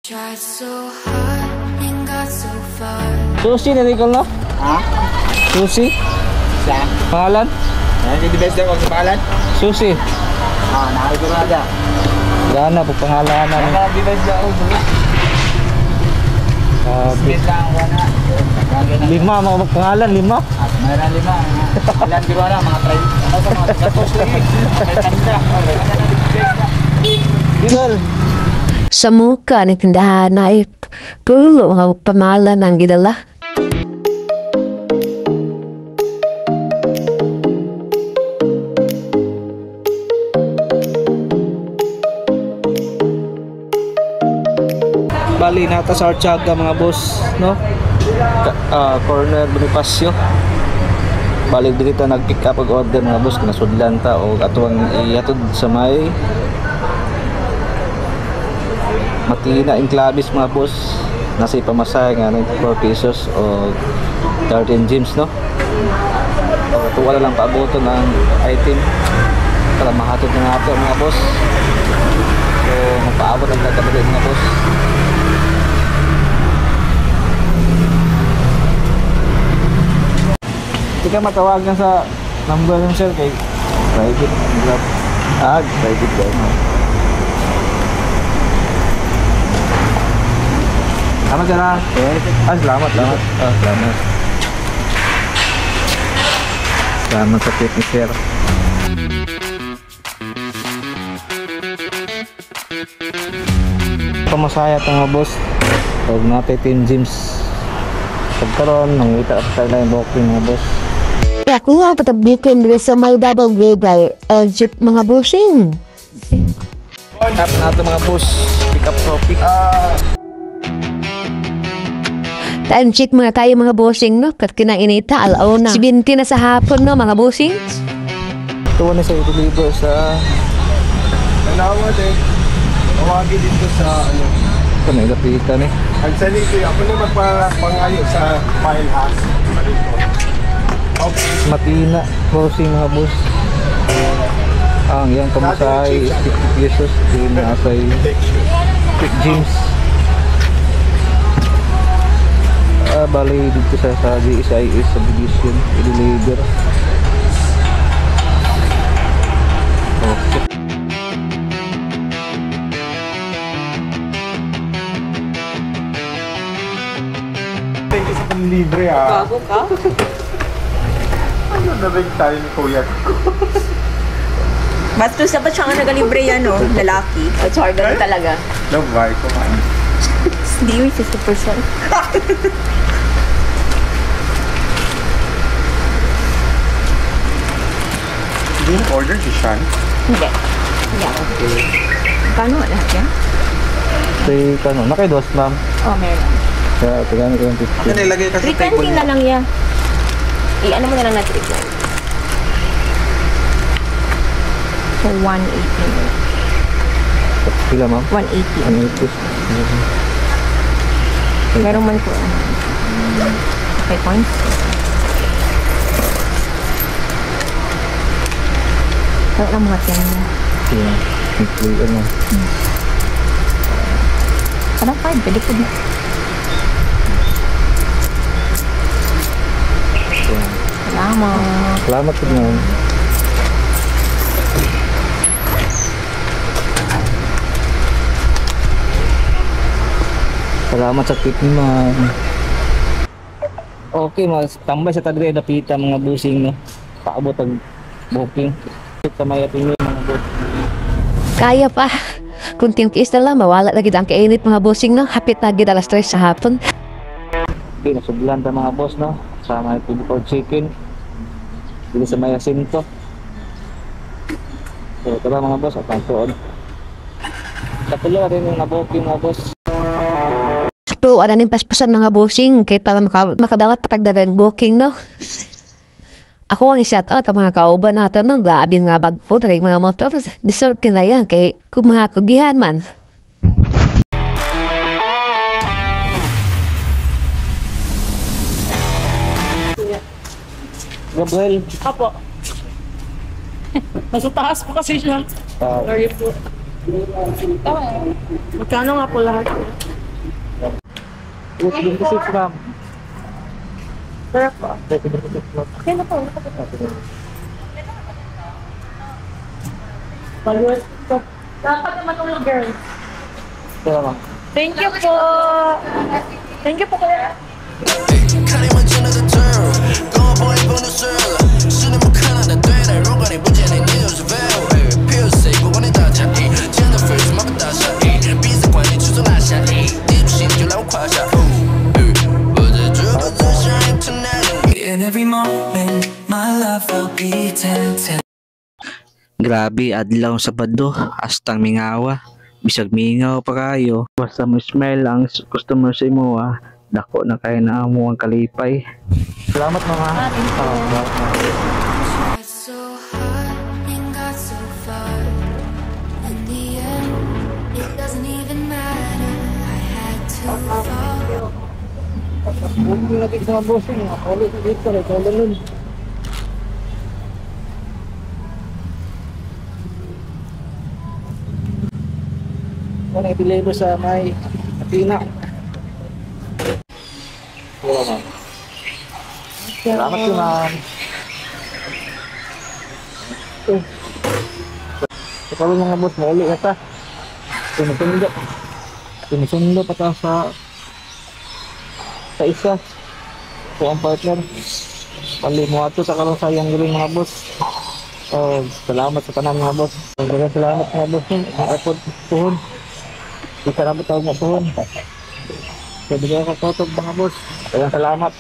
Susi na Nicole, no? Ha? Susi? Saan? Pangalan? Hindi best na kung pangalan? Susi. Nakakita ko na dyan. Gana po pangalan namin. Hindi best na kung Speed lang ako na. Lima, mga pangalan, lima. Mayroon lima. Alam di ba na, mga try. Ano sa mga tapos lagi. Nicole. Sa muka ng tindahan ay pulo ang pamalan ng gidala. Bali nata sa Artiaga mga boss, no? Corner Bonifacio. Bali dito nag-pick up og order mga boss kana sudlan ta o atuang ihatod sa may Matina Enclaves mga boss. Nasa ipamasay nga 94 pesos o 13 gems, no? Kung wala lang paaboto ng item para mahatod na nato mga boss. So mapaabot ang tatabali mga boss. Hindi ka matawagan sa number ng sir kay private grab. Private grab. Salamat sir ha. Salamat. Salamat. Salamat sa tip ni sir. Pamasaya ito mga boss. Huwag natin 10 gyms. Pagkaroon, nangita at tayo yung booking mga boss. Ako nga patabikin din sa may double grade by jeep mga busing. Tap na ito mga boss. Pick up topic. Time check mga tayo mga busing, no? Kat kinainita, alaw na. 70 na sa hapon, no mga busing? Ito na sa i-deliver sa... Nalawa din. Tawagin dito sa ano. Ito na ilapitan eh. Ang saling ko ako na magpangayo sa file house. Matina, crossing mga boss. Ang yan kamasay, 50 pesos. Din asay quick gyms. Bali dito sa GSIS subdivision, i-deliver. Okay. Thank you sa panlibre ha. Bago ka? Ano na rin tayo ni kuya ko? Bastos dapat siya nga nagalibre yan, no? Lalaki. At sorry, ganun talaga. Love, why kumain? Hindi, 50%. Hindi yung order si Sean? Hindi. Hindi ako. Kano lahat yan? Say, kano, nakaidos ma'am. Oh, meron. Kaya, tignan ko yung 50. Ano nilagay ka sa table 320 na lang yan. I-ano mo na lang na 320. So, 180 na. Pila ma'am? 180. 180. Meron man po. 5 points. Kaya lang mga 10 na. Yeah. Include ano. Parang 5, pwede po na. Salamat. Salamat po ma'am. Salamat sa tip ni ma'am. Okay, mas tambay sa tagre dapita mga busing, no. Paabot ang booking. Sa may ating mga boss. Kaya pa. Kunting kiis na lang, mawala lagi ang kainit mga busing, no? Hapit na gid alas 3 sa hapon. Okay, nasublan ta mga boss, no. Sa may for chicken. Dili sa may asinto. So, tara mga boss, at ang tuon. Katuloy rin yung na-booking mga boss. So, ano ning paspasan mga busing, kahit para makadalat patagdagan booking, no? Ako ang i-set out ang mga kauban natin ng labing nga bag po rin mga motor. Deserve ka na yan kay kung mga kugihan man. Gabriel. Apo. Nasa taas po kasi siya. Sorry po. Magkano nga po lahat? 26 ma'am. Sarap po. 26 ma'am. Okay na po. Dapat naman tulog, girl. Kaya ma'am. Thank you po. Thank you po, kuya.看你们真的在这儿，跟我不会碰到事了，是你们看到的对的。如果你不见你，你就是 fail。PUC 不管你大家一，见到 freeze 马不大下一，比赛管你出手拿下一，你不信就来我胯下。我在这不自信 tonight。In every moment, my love will be ten. Grabe, adlaw sa Sabado, hastang mingawa. Bisag mingaw pa kayo. Basta mo smile ang customer sa imo dako na kay na amo ang kalipay. Salamat mga. Tried so hard and got so far. In the end, it doesn't even matter. I had to fall. Hindi lagi sa bossing, ako dito rin tolong. Ano i-deliver sa may Athena. Wala ma'am. Salamat po ma'am. So kalau mga boss, mauli ka ta. Sinusundo pa ta sa isa. Ito ang partner. Pali mo ato sa kalong sayang galing mga boss. Oh, salamat sa tanan mga boss. Salamat mga boss. Ang airport tuhon. Di salamat tawag mo tuhon. Pwede ka kakotog mga boss. Salamat.